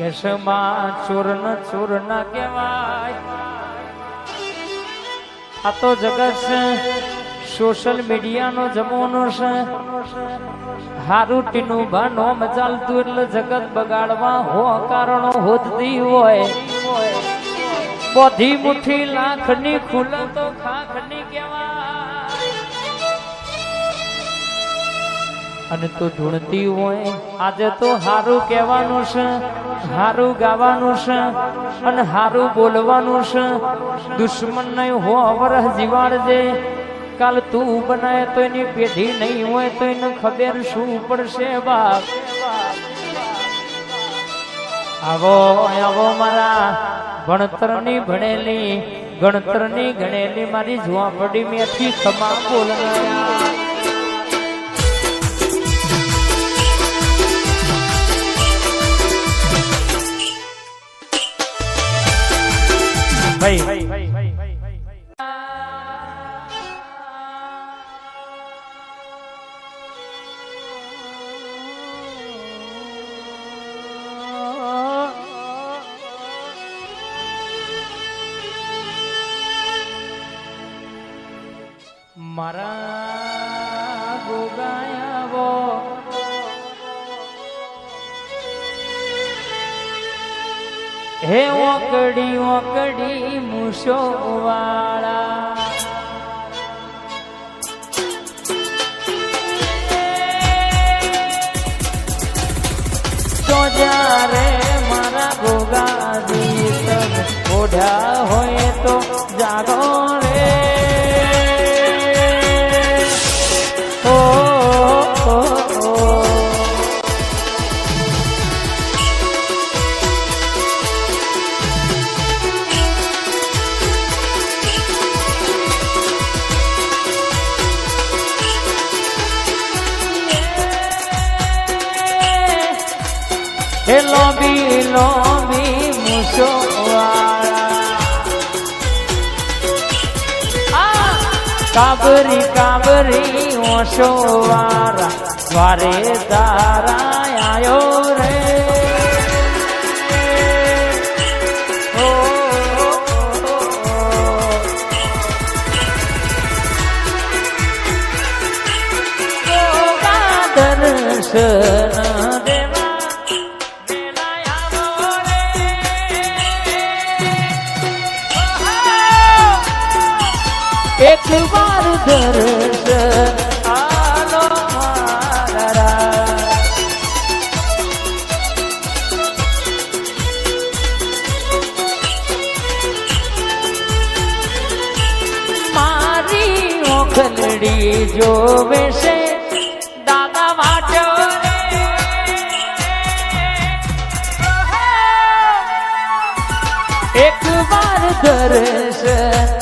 કેશમાં ચોર ના કહેવાય. આ તો જગત છે, સોશિયલ મીડિયાનો જમાનો છે. હારું ટીનું બાનો ચાલતું એટલે જગત બગાડવા હો કારણો હોતી હોય. બધી મુઠ્ઠી લાખની ખુલે તો ખાખની કહેવાય. અને તો ધૂણતી હોય આજે તો હારું કહેવાનું છે, હારું ગાવાનું છે અને હારું બોલવાનું છે. દુશ્મન નહીં હો વરહ જીવાડજે. કાલ તું બનાય તો એની પેઢી નહીં હોય તો એને ખબર શું પડશે બાપ. આવો આવો મારા ભણતરની ભણેલી ગણતરની ગણેલી મારી ઝોપડી મેથી ખમા બોલનાયા. ભાઈ મારા ગોગાયાવો હે ઓકડી ઓકડી મૂછો વાળા. તો જ્યારે મારા ગોગાજી તમે ઓઢા હોય તો જાગો રે. હે લોબી લોબી મૂછો વાળા, કાબરી કાબરી ઓશો વાળા વારે તારા આયો રે. દર્શન એક વાર દર્શન આલો મારા. મારી ઓખલડી જોવે છે દાદા વાટો રે. એક વાર દર્શન